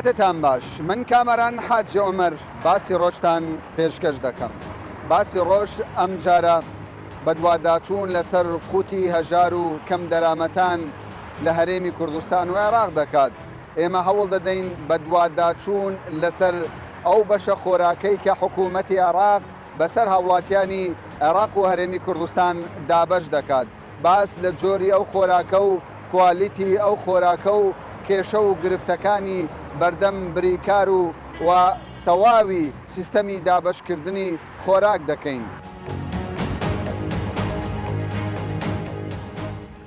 کاتتان باش من کامەران حاجی عومەر باسی ڕۆژتان پێشکەش دەکەم. باسی ڕۆژ ئەم جارە بەدواداچوون لەسەر قوتی هەژار و کەم دەرامەتان لە هەرێمی کوردستان و عێراق دەکات. ئێمە هەوڵ دەدەین بەدواداچوون لەسەر ئەو بەشە خۆراکەی کە حکوومەتی عێراق بەسەر هاوڵاتیانی عێراق و هەرێمی کوردستان دابەش دەکات. باس لە جۆری ئەو خۆراکە و کوالیتی ئەو خۆراکە و کێشە و گرفتەکانی بەردەم بریکار و تەواوی سیستەمی دابەشکردنی خۆراک دەکەین.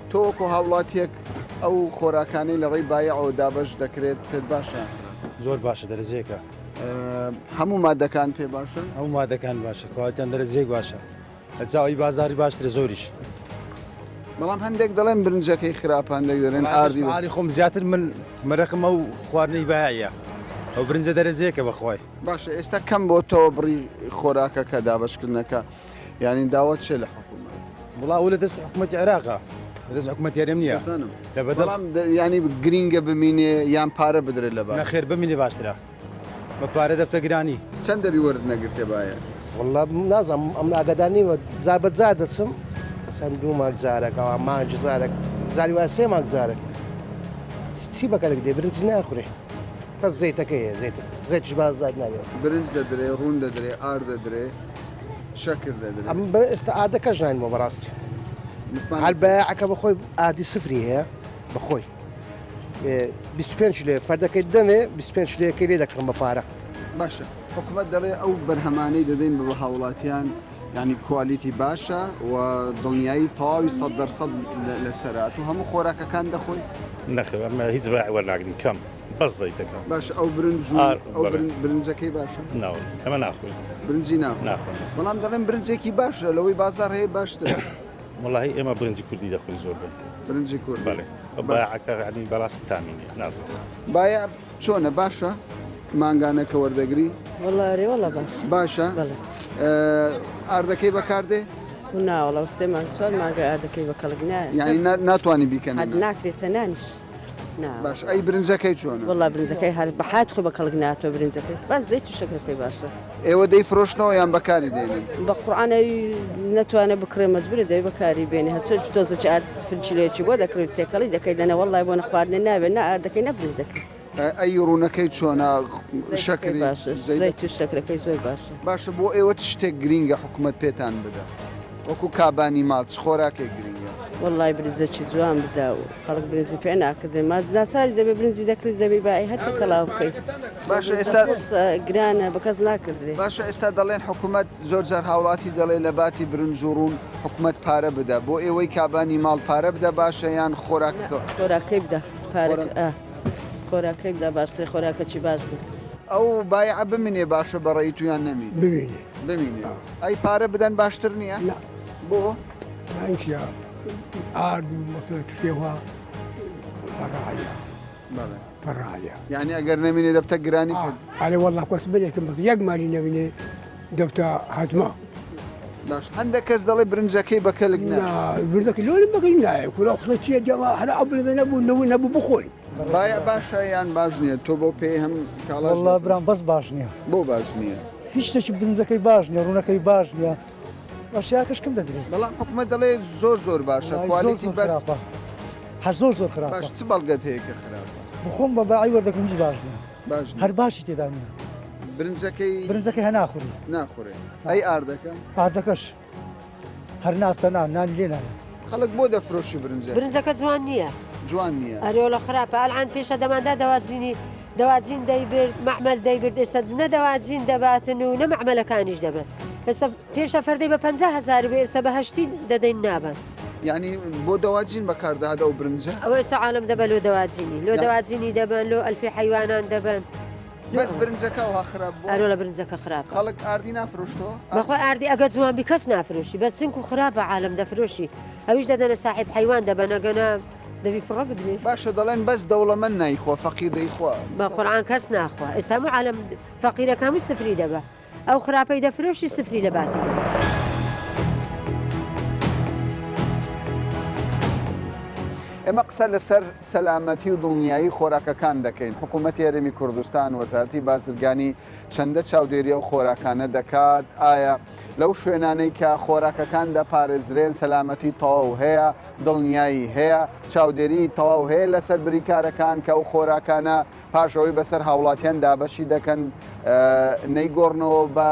تۆ وەکو هاوڵاتیەک ئەو خۆراکانەی لە ڕێی بایەعەوە دابەش دەکرێت پێت باشە؟ زۆر باشە، دەرەجەیەکە. هەموو مادەکان پێ باشە؟ هەموو مادەکان باشە، کوالیتیان دەرەجەیەک باشە. هەچاوی بازاری باشترە زۆریش. بەڵام هەندێک دەڵێن برنجەکەی خراپە، هەندێک دەڵێن ئاردی خۆم زیاتر من مەرەقم ئەو خواردنەی بایە. ئەو برنجە دەرەجەیەکە بەخوای. باشە، ئێستا کەم بۆ تەوە بڕی خۆراکەکە دابەشکردنەکە، یعنی داوت چێ لە حکوومەت؟ وڵا ئەو لە دەست حکوومەتی عێراقە، لە دەست حکوومەتی هەرێم نییە. بەڵام ینی گرینگە بمینێ یان پارە بدرێت لە باش. نەخێر بمینێ باشترە، بە پارە دەفتە گرانی. چەند دەبی وەرد نەگرتێ باە؟ وڵا نازانم ئەم ئاگادارنیوە جار بە جار دەچم سەن دوو ماگزارێکەوە مانج زارێک زاری وا سێ ماگزارێک چی بەکەلێک دێ برنج ناخورێ بەس زەیتەکەیە زەیتش بازار ناوێت. برنج دەدرێ، ڕوون دەدرێ، ئار دەدرێ، شەکر دەدرێ. ئەم ئێستا ئاردەکە ژانیمەوە بەڕاستی. هەر بەیاعەکە بەخۆی ئاردی سفری هەیە بەخۆی 25 لێ فەردەکەی دەمێ 25 لەیەکەی لێ دەکڕم بە پارە. باشە، حکوومەت دەڵێ ئەو بەرهەمانەی دەدەین بە هاوڵاتیان ینی کوالیتی باشە و دڵنیایی تەواوی 100% لەسەرات و هەموو خۆراکەکان دەخۆی؟ نەخێ ئەمە هیچ بە وەرناگرین کەم بەس زەیتەکە. باش ئەو برنج برنجەکەی باشە؟ ناوە ئەمە ناخۆی برنجی ناخۆی. بەڵام دەڵێن برنجێکی باشە لەوەی بازار هەیە باشترە. وڵی ئێمە برنجی کوردی دەخۆی زۆر برنجی کورد. بەڵێ بایعەکە عنی بەڕاستی تامینێ نازانم. باە چۆنە باشە؟ مانگانەکە وەردەگری؟ وەڵی وەڵە باشە؟ ئاردەکەی بەکاردێ؟ ناوەڵە سێمان چۆن ماگە ئاردەکەی بە کەڵک نایە. یعنی ناتوانانی بیکەن؟ ناکرێتە نانیش. باش ئەی برنجەکەی چۆنە؟ وڵا برنجەکەی هەر بەحات خۆ بە کەڵک ناتۆ برنجەکەی بەس زەیت و شەکرەکەی باشە. ئێوە دەی فرۆشتنەوە یان بەکاری دێنین؟ بە قورعانەی نەتوانێت بکڕێ مەجبورە دەی بەکاری بێنێ هەچۆ تۆزەی ئارد سفرچیلێکی بۆ دەکرێت تێکەڵی دەکەی دەنە وەڵای بۆ نەخواردنێ نابێت نە ئاردەکەی نە برنجەکەی. ئەی ڕوونەکەی چۆنە شەکری زەیت و شەکرەکەی زۆر باشە. باشە بۆ ئێوە شتێک گرینگە حکوومەت پێتان بدە وەکو کابانی ماڵ خۆراکێک گرینگە؟ وەڵای برنجێکی جوان بدا و خەڵک برنجی پێ ناکردێ ماز ناساری دەبێ برنجی دەکرێت دەبێ بائی هەرچە کەڵاو بکەیت. باشە ئێستا گرانە بە کەس ناکردێ. باشە ئێستا دەڵێن حکوومەت زۆر جار هاوڵاتی دەڵێ لە باتی برنج و ڕوون حکوومەت پارە بدە بۆ ئێوەی کابانی ماڵ پارە بدە باشە یان خۆراکەی بدە خۆراکەی بدا باشترێ خۆراکەکی باش بوو. ئەو بایع بمینێ باشە بەڕێی تویان نەمین بمینێ ئەی پارە بدەن باشتر نییە؟ بۆ؟ ئەنکە ئارد مەسەوە فەڕایە یعنی ئەگەر نەمینێ دەبتە گرانی ئەرێ وەڵا کۆس بێکم بەس یەک مالی نەبینێ دەبتە هەتمە. باش هەندێک کەس دەڵێ برنجەکەی بەکەلک برنجەکەی لۆرم بەکەی نایە کوڕە خڵەتیە دەما هەر ئەبرێ نەبوو بخۆین. باە باشە یان باش نییە تۆ بۆ پێی هەم وەڵا برام بەس باش نییە. بۆ باش نییە؟ هیچ شتێکی برنجەکەی باش نییە، ڕوونەکەی باش نییە، باشیاکەشکم دەدرێت. بەڵام حکوومەت دەڵێ زۆر باشە کوالیتی بەرزە هەر زۆر خراپ. باش چ بەڵگەت هەیە کە خراپە؟ بخۆم بە باعی وەردەکەم هیچ باش نییە، هەر باشی تێدا نییە. برنجەکەی هە ناخورێ ئەی ئاردەکەش هەر نافتە نانی لێ نایە. خەڵک بۆ دەفرۆشی برنجەکە جوان نییە جوان نییە ئەرێوڵە خراپە ئەلان پێشە دەماندا دەواجین دەیبرد مەعمەل دەیبرد ئێستا نەدەواجین دەباتن و نەمەعمەلەکانیش دەبن ئێستا پێشە فەردەی بە 50,000 بێ ئێستا بە 80 دەدەین نابن. یعنی بۆ دەواجین بەکاردەهات ئەو برنجە؟ ئەوە ئێستا عالم دەبە لۆ دەواجینی دەبن لۆ ئەلفی حیوانان دەبن. بەس برنجەکە وا خراپ بوو؟ ئەرۆ لە برنجەکە خراپ. خەڵک ئاردی نافرۆشتەوە؟ بەخۆی ئاردی ئەگە جوان بی کەس نافرۆشی بەس چونکو خراپە عالم دەفرۆشی ئەویش دەدەنە ساحب حیوان دەبەن ئەگەنە دەبی فڕە بدرێ. باشە دەڵێن بەس دەوڵەمەند نایخوا فەقیر دەیخوا بە قورعان کەس ناخوا ئێستا هەموو عالم فەقیرەکانی سفری دەبە ئەو خراپەی دەفرۆشی سفری لە باتی دەبە. ئێمە قسە لەسەر سەلامەتی و دڵنیایی خۆراکەکان دەکەین حکوومەتی هەرێمی کوردستان وەزارەتی بازرگانی چەندە چاودێریە و خۆراکانە دەکات ئایا لەو شوێنانەی کە خۆراکەکان دەپارێزرێن سەلامەتی تەواو هەیە دڵنیایی هەیە چاودێری تەواو هەیە لەسەر بریکارەکان کە ئەو خۆراکانە پاشەوەی بەسەر هاوڵاتیان دابەشی دەکەن نەیگۆڕنەوە بە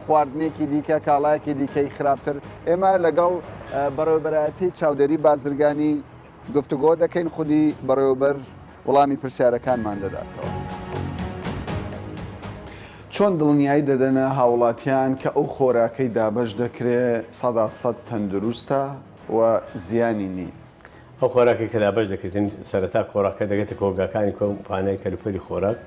خواردنێکی دیکە کاڵایەکی دیکەی خراپتر ئێمە لەگەڵ بەڕێوەبەرایەتی چاودێری بازرگانی گفتوگۆ دەکەین خودی بەڕێوەبەر وەڵامی پرسیارەکانمان دەداتەوە. چۆن دڵنیایی دەدەنە هاوڵاتیان کە ئەو خۆراکەی دابەش دەکرێت 100% تەندروستە و زیانی نی؟ ئەو خۆراکی کە دابەش دەکرێتن سەرەتا خۆراکە دەگێتە کۆگاکانی کۆمپانیای کەلوپەری خۆراک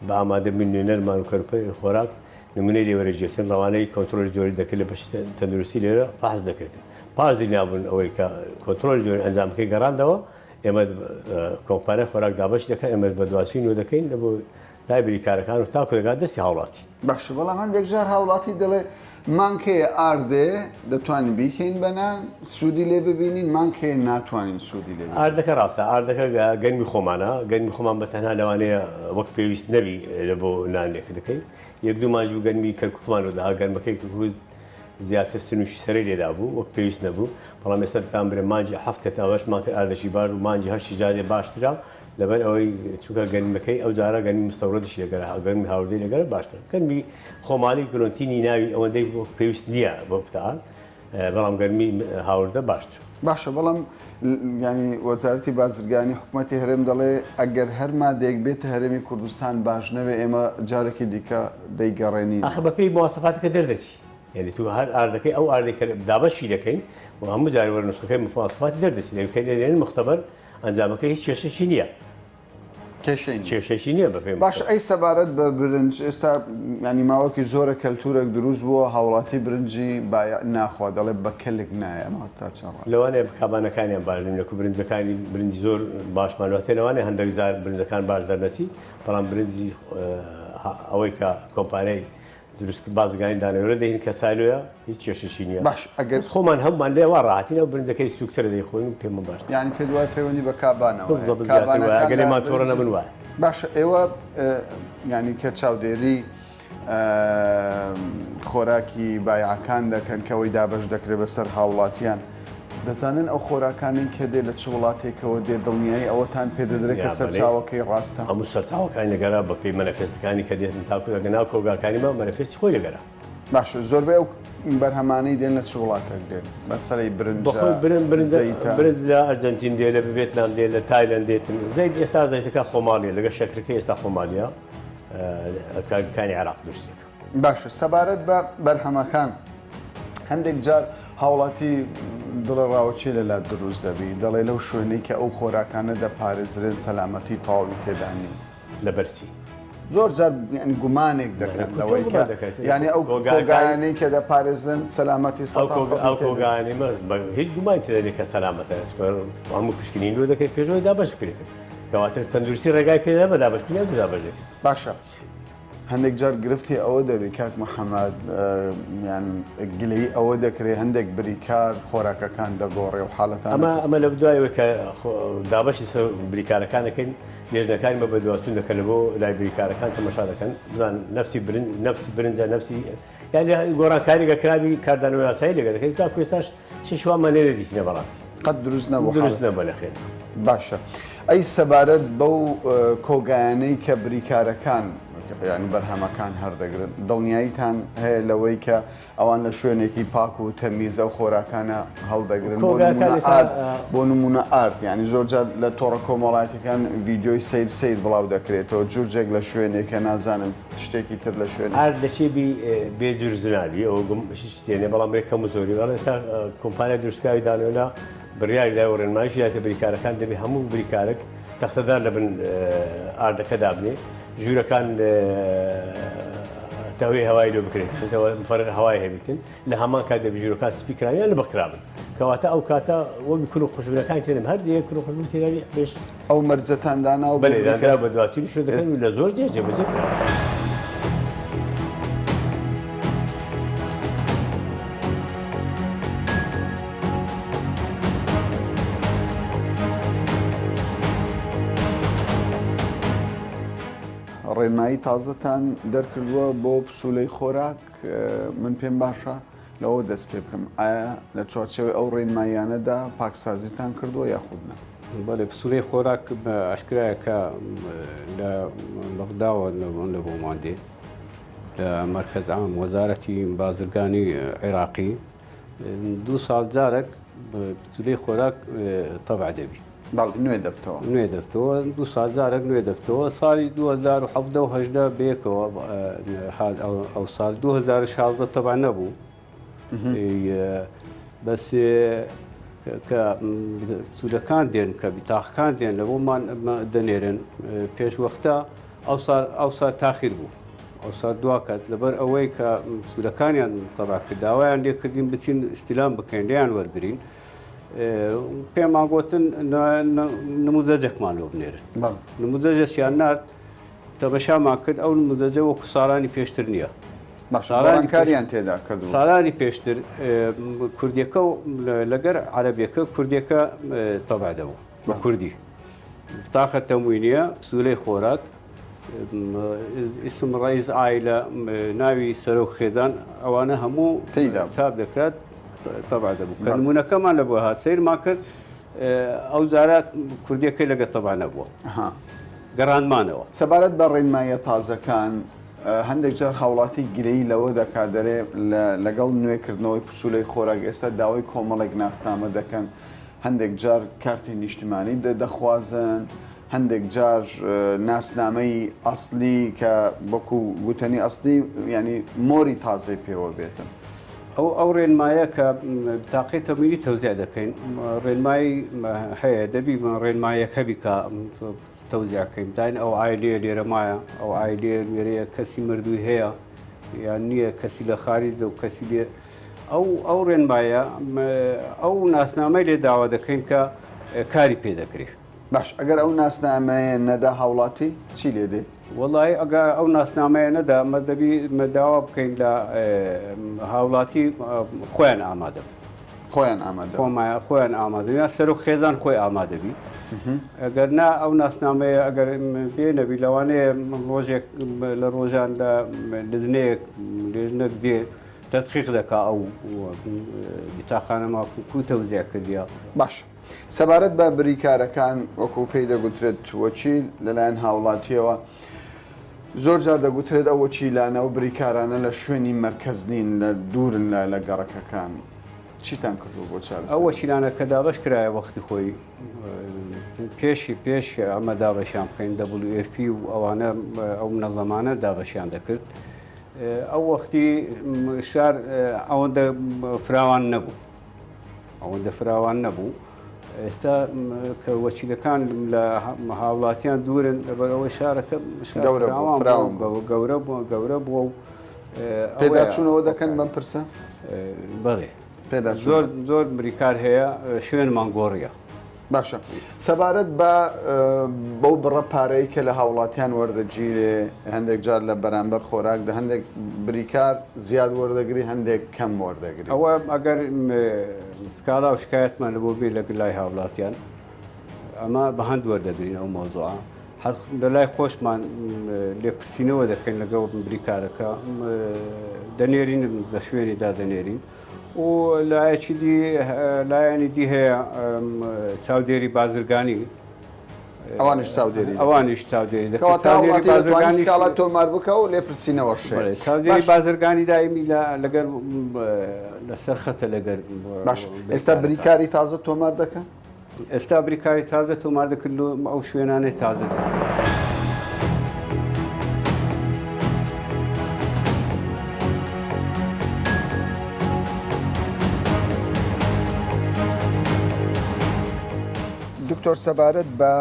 بە ئامادەبوونی نوێنەرمان و کەلوپەری خۆراک نمونەی لێوەرەگرتن ڕەوانەی کۆنتترۆلی جۆری دەکرێت لە بەشی تەندروستی لێرە پاس دەکرێتن پاس دنیابوون ئەوەی کە کۆنتترۆلی جۆری ئەنجامەکەی گەڕاندەوە ئێمە کۆمپانیای خۆراک دابەش دەکەن ئێمە بە دواسوی نوێ دەکەین لە بۆ لای بریکارەکان و تاکو دەگات دەستی هاوڵاتی باشە بەڵام هەندێک جار هاوڵاتی دەڵێ مانکەیە ئاردێ دەتوانین بیکەین بەنان سوودی لێ ببینین مانکەیە ناتوانین سوودی لێ ئاردەکە ڕاستە ئاردەکە گەرمی خۆمانە گەرمی خۆمان بە تەنها لەوانەیە وەک پێویست نەبی لە بۆ نانێک دەکەین یەک دوو مانج و گەرمی کەرکوتمان و داها گەرمەکەی کوز زیاتر سنووشی سەرەی لێدا بوو وەک پێویست نەبوو بەڵام ئێستا دەتان برێ مانجی هەفت کە تاوەش مانکە ئاردەشی بار و مانجی هەشتی جارێ باشترا لەبەر ئەوەی چونکە گەرمەکەی ئەو جارە گەرمی مستەوردشی لەگەر گەرمی هاوردەی لەگەرە باشتر گەرمی خۆماڵی گرۆنتینی ناوی ئەوەندەی پێویست نییە بۆ بتان بەڵام گەرمی هاوردە باشتر باشە بەڵام ینی وەزارەتی بازرگانی حکوومەتی هەرێم دەڵێ ئەگەر هەر مادێک بێتە هەرێمی کوردستان باش نەوێ ئێمە جارێکی دیکە دەیگەڕێنین ئەخ بەپێی مواصفاتەکە دەردەچی یعنی تو هەر ئاردەکەی ئەو ئاردێک دابەشی دەکەین و هەموو جاری وەرنووسەکەی مواصفاتی دەردەچی دەکەین لێرێن مختبەر ئەنجامەکە هیچ کێشەشی نییە کێشەشی نییە بەپێ باش ئەی سەبارەت بە برنج ئێستا ینی ماوەکی زۆرە کەلتورێک دروست بووە هاوڵاتی برنجی ناخوا دەڵێ بە کەلێک نایە ئەمە تا چەند لەوانەیە کابانەکانیان باشن لەکو برنجەکانی برنجی زۆر باشمانواتێ لەوانەیە هەندێک جار برنجەکان باش دەرنەسی بەڵام برنجی ئەوەی کە کۆمپانیای دروست بازرگانی دانەوێرە دەین کە سایلۆیە هیچ کێشەشی نییە باش ئەگەر خۆمان هەمومان لێوە ڕاهاتینە و برنجەکەی سوکترە دەیخۆین پێمە باش یعنی پێ دوای پەیوەندی بە کابانەوە گەلێمان تۆڕە نەبن وایە باش ئێوە ینی کە چاودێری خۆراکی بایعەکان دەکەن کەەوەی دابش دەکرێت بەسەر هاوڵاتیان دەزانن ئەو خۆراکانی کە دێ لە چ وڵاتێکەوە دێ دڵنیایی ئەوەتان پێدەدرێت کە سەرچاوەکەی ڕاستە هەموو سەرچاوەکانی لەگەرا بەپێی مەنەفێستەکانی کە دێتن تاکو لەگەناو کۆگاکانی مە مەنەفێستی خۆی لەگەرا باش زۆربەی ئەو بەرهەمانەی دێن لە چ وڵاتێک دێن بەسەری برنج لە ئەرجەنتین دێ لە ڤێتنام دێ لە تایلەند دێتن زەید ئێستا زەیتەکە خۆماڵیە لەگە شەکرەکە ئێستا خۆمالیە کانی عێراق دروستێک باشە سەبارەت بە بەرهەمەکان هەندێک جار هاوڵاتی دڵە ڕاوچی لەلا دروست دەبی دەڵێ لەو شوێنەی کە ئەو خۆراکانە دەپارێزرێن سەلامەتی تەواوی تێدانی لە بەرچی زۆر جار گومانێک دەکەن لەوەی ینی ئەو کۆگایانەی کە دەپارێزن سەلامەتی ئەو کۆگانی هیچ گومان تێدەێت کە سەلامەتە هەموو پشکنین لۆ دەکەیت پێشەوەی دابش بکرێت کەواتە تەندروستی ڕێگای پێدا بە دابشکردنی ئەو دابش دەکەیت باشە هەندێک جار گرفتی ئەوە دەبێت کاک محەممەد یان گلەی ئەوە دەکرێت هەندێک بریکار خۆراکەکان دەگۆڕێ و حاڵەتان ئەمە لە بدوایەوە کە دابشی بریکارەکانەکەین لێژنەکانی بە بەدواتون دەکەن لە بۆ لای بریکارەکان تەماشا دەکەن بزان نفسی برنجە نفسی یان گۆڕانکاریگە کرابی کاردانەوە یاسایی لەگە دەکەین تا کوێستاش شیشوانمان لێ دەدیتنە بەڕاستی قەت دروست نەبوو دروست نەبە لەخێن باشە ئەی سەبارەت بەو کۆگایانەی کە بریکارەکان ینی بەرهەمەکان هەردەگرن دڵنیاییتان هەیە لەوەی کە ئەوان لە شوێنێکی پاک و تەمیزە و خۆراکانە هەڵدەگرن بۆ نمونە ئارد ینی زۆرجار لە تۆڕە کۆمەڵاتەکان ڤیددیۆی سیر بڵاو دەکرێتەوە جورجێک لە شوێنێکە نازانم شتێکی تر لە شوێن ئاردەچێبی بێجور زنابی ئەوە شتێنێ بەڵام ڕێک کەم زۆری بەڵام ئێستا کۆمپانیای دروستکاوی دانۆلا بڕیاری دای ڕێنمایشی داتە بریکارەکان دەبێ هەموو بریکارێک تەختەدار لە بن ئاردەکە دابنێ ژوورەکان تەوەی هەوای لێ بکرێت فەرق هەوای هەبیتن لە هەمان کات دەبێ ژوورەکان سپیکرانیان لە بەکرابن کەواتە ئەو کاتە وەبی کون و خوشبوونەکانی تێنم هەر دیە کون و خوشبوون تێداوی بێش ئەو مەرجەتاندانا و بەلێدانرا بە دواتری شو دەکەن لە زۆر جێبەجێ ڕێنمایی تازەتان دەرکردووە بۆ پسوولەی خۆراک من پێم باشە لەوە دەست پێ بکەم ئایا لە چوارچەوەی ئەو ڕێنماییانەدا پاکسازیتان کردووە یاخودنا بەڵێ پسوولەی خۆراک ئاشکرایە کە لە بەغداوە لە بۆمان دێ لە مەرکەز عام وەزارەتی بازرگانی عێراقی 2 ساڵ جارێک پسوولەی خۆراک تەبع دەبی نوێ دەبتەوە نوێ دەبتەوە 2 ساڵ جارێک نوێ دەبتەوە ساڵی 2017 بێکەوە ئەو ساڵ 2016 تەبع نەبوو بەس کە پسوولەکان دێن کە بیتاقەکان دێن لە بۆمان دەنێرن پێشوەختە ئەو ساڵ تاخیر بوو ئەو ساڵ دواکات لەبەر ئەوەی کە پسوولەکانیان تەبع کرداوایان لێکردین بچین استیلام بکەین لیان وەرگرین پێمان گوتن نموزەجێکمان لۆ بنێرن نموزەجەشیان نات تەمەشامان کرد ئەو نموزەجە وەکو ساڵانی پێشتر نییە کاریان تێدا کرد ساڵانی پێشتر کوردیەکە و لەگەر عەرەبیەکە کوردیەکە تەبع دەبوو بە کوردی تاقە تەموینیە پسوولەی خۆراک ئیسم ڕئیس عایلە ناوی سەرۆ خێزان ئەوانە هەموو تاب دەکات تەبع دەبوو کە نمونونەکەمان لە بۆ هات سیرمان کرد ئەو جارە کوردیەکەی لەگە تەبع نەبووە گەڕانمانەوە سەبارەت بە ڕێنمایە تازەکان هەندێک جار هاوڵاتی گرەی لەوە دەکات دەرێ لەگەڵ نوێکردنەوەی پسوولەی خۆراک ئێستا داوای کۆمەڵێک ناسنامە دەکەن هەندێک جار کارتی نیشتیمانی دەخوازن هەندێک جار ناسنامەی ئەسلی کە بەکو گوتنی ئەسلی ینی مۆری تازەی پێوە بێتن ئەو ڕێنمایە کە تاقی تەمویلی تەوزیع دەکەین ڕێنمایی هەیە دەبی ڕێنمایەک هەبی کە تەوزیعکەین داین ئەو عایلێ لێرەمایە ئەو عایلێ لێرەیە کەسی مردووی هەیە یان نییە کەسی لە خارجدا و کەسی لێ ئەو ڕێنمایە ئەو ناسنامەی لێ داوا دەکەین کە کاری پێ دەکرێت باش ئەگەر ئەو ناسنامەیە نەدا هاوڵاتی چی لێ دێ؟ وەڵی ئەگە ئەو ناسنامەیە نەدا مەدەبی مەداوا بکەین لە هاوڵاتی خۆیان ئامادە خۆیان ئامادە یا سەرۆک خێزان خۆی ئامادەبی ئەگەر نا ئەو ناسنامەیە ئەگەر پێ نەبی لەوانەیە ڕۆژێک لە ڕۆژان لە لزنەیەک لێژنەک دێ تەدقیق دەکا ئەو بیتاخانەما کو تەوزیع کردیا باش سەبارەت بە بریکارەکان وەکو پێی دەگوترێت وەچیل لەلایەن هاوڵاتیەوە زۆر جار دەگوترێت ئەو وەچیلانە و بریکارانە لە شوێنی مەرکەزنین لە دوورن لە گەڕەکەکان چیتان کردو بۆ چارەسەر ئەو وەچیلانە کە دابەش کرایە وەختی خۆی پێش ئەمە دابەشیان بکەین WFP و ئەوانە ئەو نەزەمانە دابەشیان دەکرد ئەو وەختی شار ئەوەندە فراوان نەبوو ئێستا کە وەچیلەکان لە هاوڵاتیان دوورن لەبەرەوەی شارەکە گەورە بووە و پێداچوونەوە دەکەن بەم پرسە بەڵێ زۆر بریکار هەیە شوێنمان گۆڕیە باشە سەبارەت بە بەو بڕە پارەی کە لە هاوڵاتیان وەردەگیرێ هەندێک جار لە بەرامبەر خۆراکدا هەندێک بریکار زیاد وەردەگری هەندێک کەم وەردەگری ئەوە ئەگەر سکالا و شکایەتمان لە بۆ بێ لە لای هاوڵاتیان ئەمە بە هەند وەردەگرین ئەو مۆزوعە هەر لە لای خۆشمان لێپرسینەوە دەکەین لەگەڵ بریکارەکە دەنێرین لە شوێنیدا دەنێرین و لایەنی دی هەیە چاودێری بازرگانی ئەوانش چاودێری بازرگانی تۆمار بکە و لێپرسینەوە چاودێری بازرگانی دائمی لەگەر لەسەر خەتە لەگەر باش ئێستا بریکاری تازە تۆمار دەکەن؟ ئێستا بریکاری تازە تۆمار دەکرد ئەو شوێنانەی تازە دکتۆر سەبارەت بە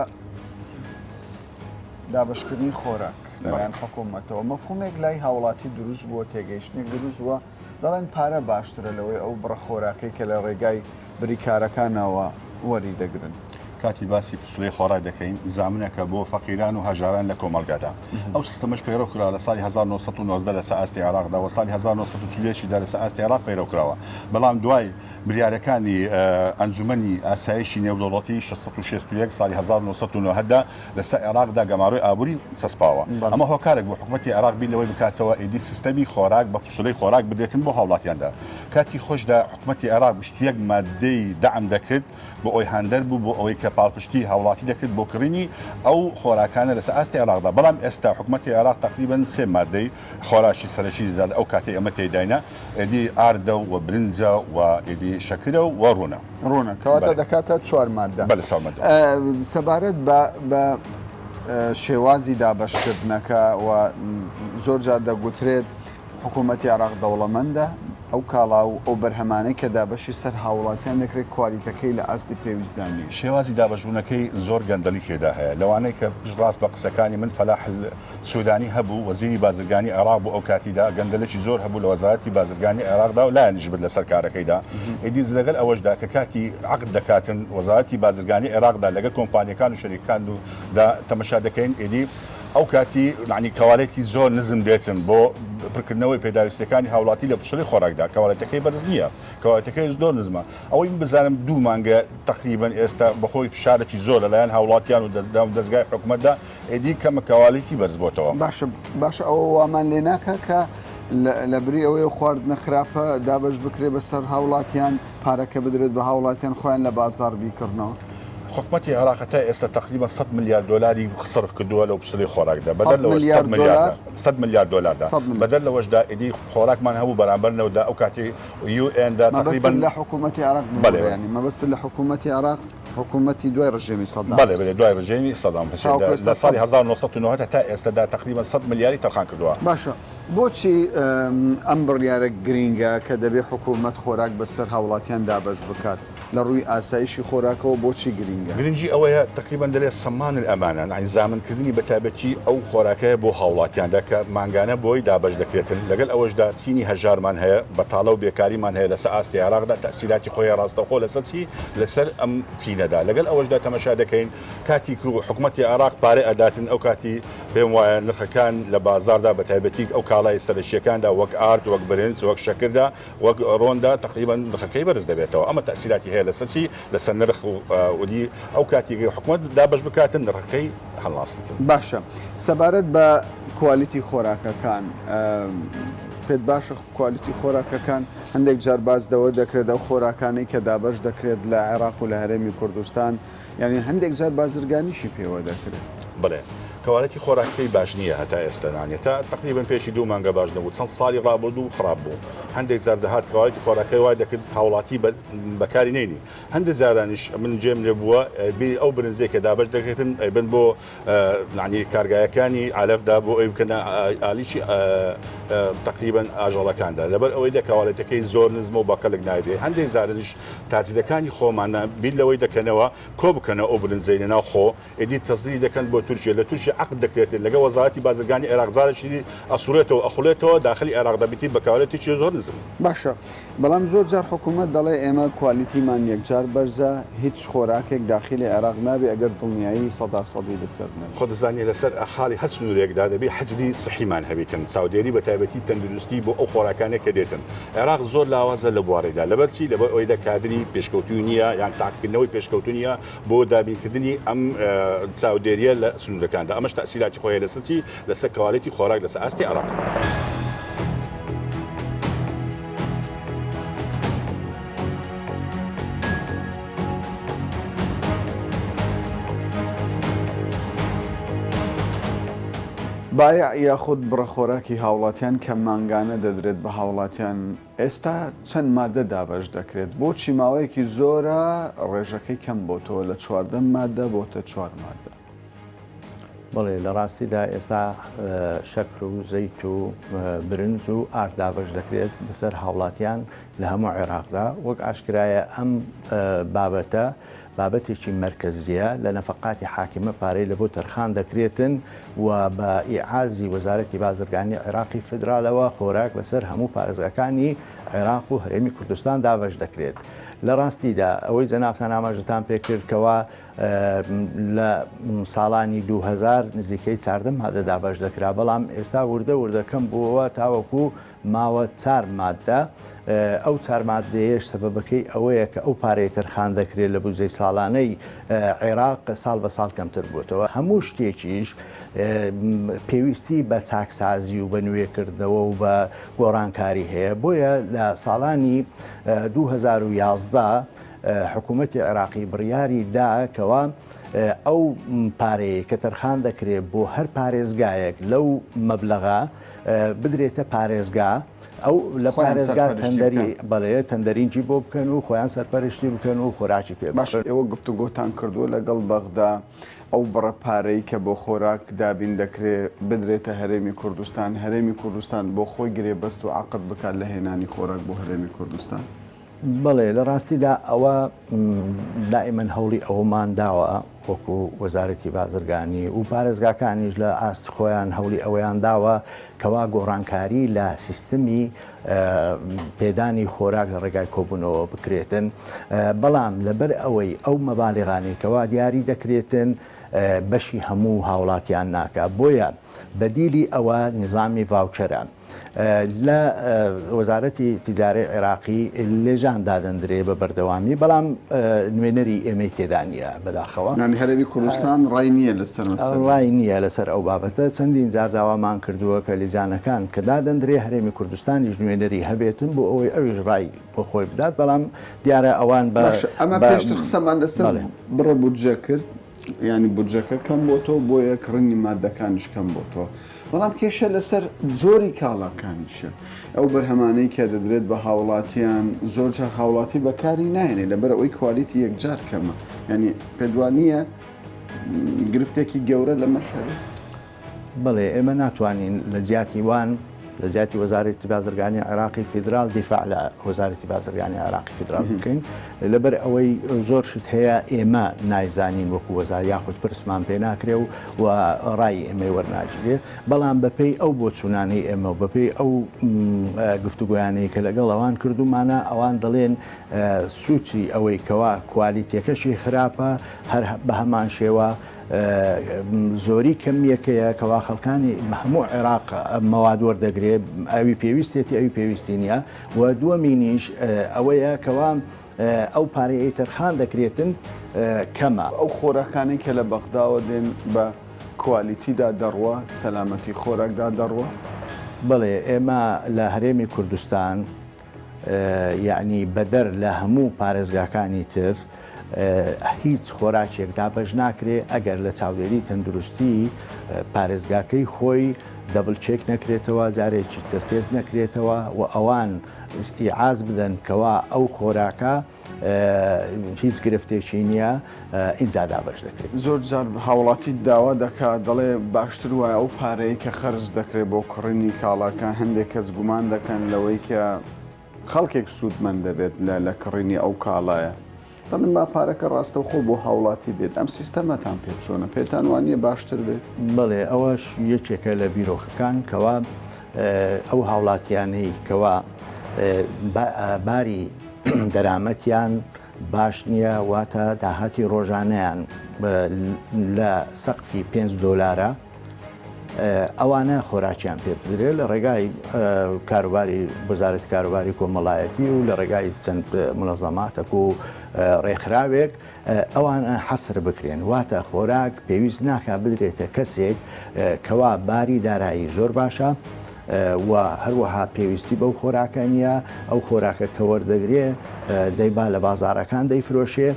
دابشکردنی خۆراک لەلایەن حکوومەتەوە مەفهومێک لای هاوڵاتی دروست بووە تێگەیشتنێک دروست بووە دەڵێن پارە باشترە لەوەی ئەو بڕە خۆراکەی کە لە ڕێگای بریکارەکانەوە وەری دەگرن کاتی باسی پسوڵەی خۆڕای دەکەین زامنەکە بۆ فەقیران و هەژاران لە کۆمەلگادا ئەو سیستەمەش پەیڕەوکرا لە ساڵی 1990 لە سەئاستی عێراقدا و ساڵی 1940دا لە سەئاستی عێراق پەیڕەوکراوە بەڵام دوای بریارەکانی ئەنجومەنی ئاسایشی نێودەوڵەتی 1661 ساڵی 1990دا لەسەر عێراقدا گەماڕۆی ئابووری سەسپاوە ئەمە هۆکارێک بۆ حکوومەتی عێراق بین لەوەی بکاتەوە ئیدی سیستەمی خۆراک بە پسوڵەی خۆراک بدێتن بۆ هاوڵاتیاندا کاتی خۆشدا حکوومەتی عێراق بشتیەک مادەی دەعم دەکرد بۆ ئەوی هەندەر بوو بۆ ئەوەی کە پاڵپشتی هاوڵاتی دەکرد بۆ کڕینی ئەو خۆراکانە لەسەر ئاستی عێراقدا بەڵام ئێستا حکوومەتی عێراق تقریبا 3 مادەی خۆراشی سەرەکی دەدات ئەو کاتەی ئەمە تێداینا ئیدی ئاردە و برنجە و ئیدی شەکرە و ڕوونە کەواتە دەکاتە 4 مادە سەبارەت بە شێوازی دابەشکردنەکە و زۆر جار دەگوترێت حکوومەتی عێراق دەوڵەمەندە ئەو کاڵا و ئەو بەرهەمانەی کە دابەشی سەر هاوڵاتیان دەکرێت کوالیتەکەی لە ئاستی پێویستدانی شێوازی دابەژبوونەکەی زۆر گەندەلی تێدا هەیە لەوانەیە کە پشتڕاست بە قسەکانی من فەلاح سوودانی هەبوو وەزیری بازرگانی عێراق بۆ ئەو کاتیدا گەندەلێکی زۆر هەبوو لە وەزارەتی بازرگانی عێراقدا و لایەنیش بێت لەسەر کارەکەیدا ئیدیز لەگەڵ ئەوەشدا کە کاتی عقد دەکاتن وەزارەتی بازرگانی عێراقدا لەگەڵ کۆمپانیەکان و شەریکان و تەمەشا دەکەین ئیدی ئەو کاتی عنی کەواڵێتی زۆر نزم دێتن بۆ پڕکردنەوەی پێداویستەکانی هاوڵاتی لە پشوڵی خۆراکدا کەواڵەتەکەی بەرز نییە کەواڵەتەکەی زۆر نزمە ئەوەی بزانم 2 مانگە تقریبا ئێستا بەخۆی فشارێکی زۆر لەلایەن هاوڵاتیان و دەستگای حکوومەتدا ئیدی کەمە کەواڵێتی بەرز بۆتەوە باشە ئەوە وامان لێ ناکە کە لە بری ئەوەی خواردنە خراپە دابش بکرێ بەسەر هاوڵاتیان پارەکە بدرێت بە هاوڵاتیان خۆیان لە بازار بیکردنەوە حکوومەتی عێراقەتە ئێستا تقریبا 100 میلیارد دلاری صرف کردووە لەو پسڵی خۆراکدا بەدەل لەوە 100 میلیارد دلاردا بەدەل لەوەشدا ئیدی خۆراکمان هەبوو بەرامبەرنەوەدا ئەو کاتی UN تقریبا لە حکوومەتی عێراق ینی مەبەست لە حکوومەتی عێراق حکوومەتی دوای ڕژێمی سەدام دوای ڕژێمی سەدام لە ساڵی 1990 تا ئێستادا تقریبا 100 میلیاری تەرخان کردووە باشە بۆچی ئەم بڕیارە گرینگە کە دەبێت حکوومەت خۆراک بەسەر هاوڵاتیان دابش بکات لە ڕووی ئاسایشی خۆراکەوە بۆچی گرنگی ئەوەیە تقریبا دەلێت سەمان ئەمانە ئەنزامنکردنی بەتابەتی ئەو خۆراکەیە بۆ هاوڵاتیاندا کە مانگانە بۆی دابش دەکرێتن لەگەڵ ئەوەشدا چینی هەژارمان هەیە بەتاڵە و بێکاریمان هەیە لەسەر ئاستی عێراقدا تەسیراتی خۆی ڕاستەخۆ لەسەرچی لەسەر ئەم چینەدا لەگەڵ ئەوەشدا تەمەشا دەکەین کاتی و حکوومەتی عێراق پارێ ئەداتن ئەو کاتی پێم وایە نرخەکان لە بازاردا بەتایبەتی ئەو کاڵای سەرشیەکاندا وەک ئارد وەک برنج وەک شەکردا وەک ڕۆندا تقریبا نرخەکەی بەرز دەبێتەوە ئەمە تەسیراتی هەیە لەسەرچی لەسەر نرخ ودی ئەو کاتیگەی حکوومەت دابش بکاتن نرخەکەی هەڵاستن باشە سەبارەت بە کوالیتی خۆراکەکان پێت باشە کوالیتی خۆراکەکان هەندێک جار بازدەوە دەکرێت ئەو خۆراکانی کە دابش دەکرێت لە عێراق و لە هەرێمی کوردستان یعنی هەندێک جار بازرگانیشی پێوە دەکرێت بڵێ کەواڵەتی خۆراکەکەی باش نییە هەتا ئێستانانێت تا تقریبا پێشی 2 مانگە باش نەبوو چەند ساڵی ڕابردوو و خراپ بوو هەندێک زار دەهات کەواڵەتی خۆراکەی وای دەکرد هاوڵاتی بەکاری نینی هەندێک زارانیش من جێم لێ بووە ئەو برنجێک کە دابش دەکرێتن بن بۆ کارگایەکانی ئالەفدا بۆ ئەوی بکەنە ئالیشی تقریبا ئاژەڵەکاندا لەبەر ئەوەی دەکەواڵەتەکەی زۆر نزمە و بەقەلک نایدێ هەندێک زارانیش تاجرەکانی خۆمانە بیل لەوەی دەکەنەوە کۆ بکەنە ئەو برنجەی لەناو خۆ ئیدی تەزدیری دەکەن بۆ تورکیا لە تورکیا عقد دەکرێتن لەگە وەزارەتی بازرگانی عێراق زارشی ئەسوورێتەوە ئەخولێتەوە داخلی عێراق دەبیتی بەکارێتێکی زۆر نزم باشە بەڵام زۆر جار حکوومەت دەڵێ ئێمە کوالیتیمان یەکجار بەرزە هیچ خۆراکێک داخلی عێراق نابێ ئەگەر دڵنیایی سەداسەدی لەسەر خۆ دەزانێت لەسەر ئەخاڵی هەر سنوورێکدا دەبێت حەجری سەحیمان هەبێتن چاودێری بەتایبەتی تەندروستی بۆ ئەو خۆراکانێک کە دێتن عێراق زۆر لاوازە لە بوارەیدا لەبەرچی لەبەر ئەوەیدا کادری پێشکەوتوی نییە یان تاقیکردنەوەی پێشکەوتو نییە بۆ دابینکردنی ئەم چاودێریە لە سنوورەکاندا ئەمەش تەسیراتی خۆی لەسەرچی لەسەر کەواڵەتی خۆراک لەسەر ئاستی عێراق باە یاخود بڕەخۆراکی هاوڵاتیان کە مانگانە دەدرێت بە هاوڵاتیان ئێستا چەند مادە دابش دەکرێت بۆچی ماوەیەکی زۆرە ڕێژەکەی کەم بۆتەوە لە 14 مادە بۆتە 4 مادە بڵێ لە ڕاستیدا ئێستا شەکر و زەیت و برنج و ئارد دابش دەکرێت بەسەر هاوڵاتیان لە هەموو عێراقدا وەک ئاشکرایە ئەم بابەتە بابەتێکی مرکزیە لە نەفقاتی حاکمە پارەی لە بۆ تەرخان دەکرێتن و بە ئیعازی وەزارەتی بازرگانی عێراقی فدرالەوە خۆراک بەسەر هەموو پارێزگاکانی عێراق و هەرێمی کوردستان دابش دەکرێت لە ڕاستیدا ئەوەی جەنابتان ئاماژەتان پێکردکەوە لە ساڵانی 2000 نزیکەی 14 مادە دابەش دەکرا، بەڵام ئێستا وردەکەم بووەوە تاوەکو ماوە 4 مادە. ئەو 4 مادەیەش سەبەبەکەی ئەوەیە کە ئەو پارەی ترخان دەکرێت لە بودجەی ساڵانەی عێراق ساڵ بە ساڵ کەمتر بووتەوە. هەموو شتێکیش پێویستی بە چاکسازی و بە نوێکردنەوە و بە گۆڕانکاری هەیە. بۆیە لە ساڵانی 2011 حکوومەتی عێراقی بڕیاری داکەوە ئەو پارەیە کە تەرخان دەکرێت بۆ هەر پارێزگایەک لەو مەبلەغا بدرێتە پارێزگا، ئەو لە پارێزگا تەندەری بەڵێ تەندەرینجی بۆ بکەن و خۆیان سەرپەرشتی بکەن و خۆراکی پێ باش. ئێوە گفتوگۆتان کردووە لەگەڵ بەغدا ئەو بڕە پارەی کە بۆ خۆراک دابین دەکرێت بدرێتە هەرێمی کوردستان، هەرێمی کوردستان بۆ خۆی گرێبەست و عقد بکات لە هێنانی خۆراک بۆ هەرێمی کوردستان. بەڵێ لە ڕاستیدا ئەوە دائیمەن هەوڵی ئەومان داوە وەکو وەزارەتی بازرگانی و پارێزگاکانیش لە ئاست خۆیان هەوڵی ئەوەیان داوە کەوا گۆڕانکاری لە سیستمی پێدانی خۆراک لە ڕێگای کۆبوونەوە بکرێتن، بەڵام لەبەر ئەوەی ئەو مەبالغانی کەوا دیاری دەکرێتن بەشی هەموو هاوڵاتیان ناکە. بۆیە بەدیلی ئەوە نظامی ڤاوچەرە لە وەزارەتی تیجارەی عێراقی لێژان دادەندرێ بە بەردەوامی، بەڵام نوێنەری ئێمەی تێدا نیە بەداخەوە. هەرێمی کوردستان ڕای نییە لەسەر ڕای نییە لەسەر ئەو بابەتە. چەندین جار داوامان کردووە کە لیجانەکان کە دادەندرێ هەرێمی کوردستانیش نوێنەری هەبێتن بۆ ئەوەی ئەویش ڕای بۆ خۆی بدات، بەڵام دیارە ئەوان ئەمە پێشتر قسەمان لەسەر بڕە بودجە کرد، ینی بودجەکە کەم بۆ تۆ بۆیە کڕنی مادەکانیش کەم بۆ تۆ، بەڵام کێشە لەسەر زۆری کاڵاکانیشە. ئەو بەرهەمانەی کە دەدرێت بە هاوڵاتیان زۆر جار هاوڵاتی بەکاری نایێنێ لەبەر ئەوەی کوالیتی یەکجار کەمە، ینی پێدوانیە گرفتێکی گەورە لە مەشەر. بڵێ ئێمە ناتوانین لە جیاتی وان لە جیاتی وەزارەتی بازرگانی عێراقی فیدرال دیفاع لە وەزارەتی بازرگانی عێراقی فیدرال بکەین، لەبەر ئەوەی زۆر شت هەیە ئێمە نایزانین وەکو وەزار یاخود پرسمان پێ ناکرێ و ڕای ئێمەی وەرناگیرێ، بەڵام بەپێی ئەو بۆچوونانەی ئێمە و بەپێی ئەو گفتوگویانەی کە لەگەڵ ئەوان کردومانە ئەوان دەڵێن سوچی ئەوەی کەوا کوالیتیەکەشی خراپە هەر بە هەمان شێوە زۆری کەمیەکەیە کەوا خەڵکانی هەموو عێراق مەواد وەردەگرێت، ئەوی پێویستێتی ئەوی پێویستی نییە، و دووەمینیش ئەوەیە کەوا ئەو پارەی تەرخان دەکرێتن کەمە. ئەو خۆراکانی کە لە بەغداوە دێن بە کوالیتیدا دەڕوە، سەلامەتی خۆراکدا دەڕوە. بڵێ ئێمە لە هەرێمی کوردستان یعنی بەدەر لە هەموو پارێزگاکانی تر هیچ خۆراکێک دابەش ناکرێ ئەگەر لە چاودێری تەندروستی پارێزگاکەی خۆی دەبل چێک نەکرێتەوە، جارێکی ترتێز نەکرێتەوە و ئەوان ئیعاز بدەن کەوا ئەو خۆراکە هیچ گرفتێکی نییە ئینجا دابەش دەکرێت. زۆر جار هاوڵاتی داوا دەکات دەڵێ باشتر وایە ئەو پارەیە کە خەرج دەکرێت بۆ کڕینی کاڵاکە هەندێک کەس گومان دەکەن لەوەی کە خەڵکێک سوودمەند دەبێت لە کڕینی ئەو کاڵایە. دەڵێن با پارەکە ڕاستەوخۆ بۆ هاوڵاتی بێت. ئەم سیستەمەتان پێ چۆنە؟ پێتان وانییە باشتر بێت؟ بڵێ ئەوەش یەکێکە لە بیرۆکەکان کەوا ئەو هاوڵاتیانەی کەوا باری دەرامەتیان باش نییە، واتە داهاتی ڕۆژانەیان لە سەقفی $5 ئەوانە خۆراکیان پێ بدرێت لە ڕێگای کاروباری وەزارەتی کاروباری کۆمەڵایەتی و لە ڕێگای چەند منەظەماتێک و ڕێکخراوێک ئەوانە حەسر بکرێن، واتە خۆراک پێویست ناکە بدرێتە کەسێک کەوا باری دارایی زۆر باشە و هەروەها پێویستی بەو خۆراکە نییە، ئەو خۆراکە کە وەردەگرێ دەیبا لە بازارەکان دەیفرۆشێ.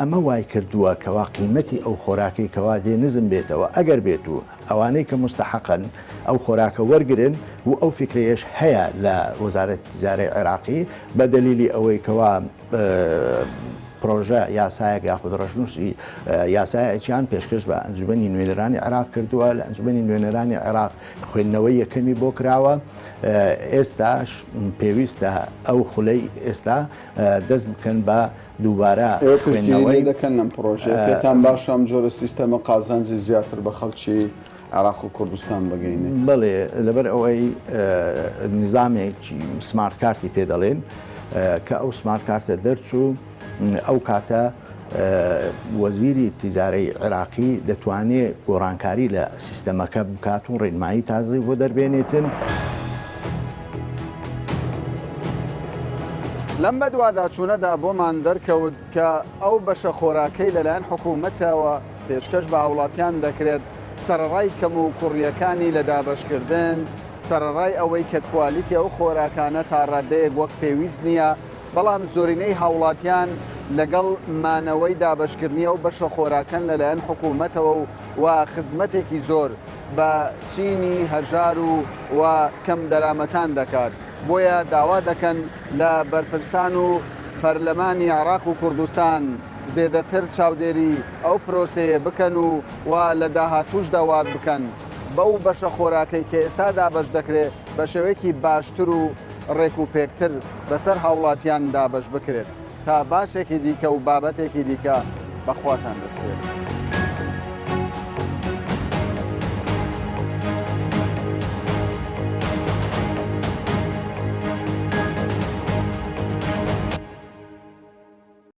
ئەمە وای کردووە کەوا قیمەتی ئەو خۆراکی کەوا دێ نزم بێتەوە، ئەگەر بێت و ئەوانەی کە مستحقن ئەو خۆراکە وەرگرن و ئەو فکرەیەش هەیە لە وەزارەتی تیجارەی عێراقی بە دەلیلی ئەوەی کەوا پرۆژە یاسایەک یاخود ڕەشنووسی یاسایەکیان پێشکەش بە ئەنجومەنی نوێنەرانی عێراق کردووە، لە ئەنجومەنی نوێنەرانی عێراق خوێندنەوەی یەکەمی بۆ کراوە. ئێستاش پێویستە ئەو خولەی ئێستا دەست بکەن بە دووبارە خوێندنەوەی دەکەن لەم پرۆژێ. پێتان باشە ئەم جۆرە سیستەمە قازانجی زیاتر بە خەڵکی عێراق و کوردستان بگەینێ؟ بڵێ لەبەر ئەوەی نیزامێکی سمارت کارتی پێ دەڵێن، کە ئەو سمارت کارتە دەرچوو ئەو کاتە وەزیری تیجارەی عێراقی دەتوانێت گۆڕانکاری لە سیستەمەکە بکات و ڕێنمایی تازی بۆ دەربێنێتن. لەم بەدوادا چوونەدا بۆمان دەرکەوت کە ئەو بەشە خۆراکەی لەلایەن حکوومەتەوە پێشکەش بە وڵاتیان دەکرێت سەرڕای کەم و کوڕیەکانی لە دابەشکردن، سەرڕای ئەوەی کە کوالیتی ئەو خۆراکانە تا ڕادەیەک وەک پێویست نییە، بەڵام زۆرینەی هاوڵاتیان لەگەڵ مانەوەی دابشکردنی ئەو بەشە خۆراکەن لەلایەن حکوومەتەوە و خزمەتێکی زۆر بە چینی هەژار و کەم دەرامەتان دەکات. بۆیە داوا دەکەن لە بەرپرسان و پەرلەمانی عێراق و کوردستان زێدەتر چاودێری ئەو پرۆسەیە بکەن و لە داهاتووشدا وات بکەن بەو بەشە خۆراکەی کە ئێستا دابەش دەکرێت بە شێوەیەکی باشتر و ڕێک و پێکتر بەسەر هاوڵاتیان دابەش بکرێت تا باشێکی دیکە و بابەتێکی دیکە بەخواتان دەستێت.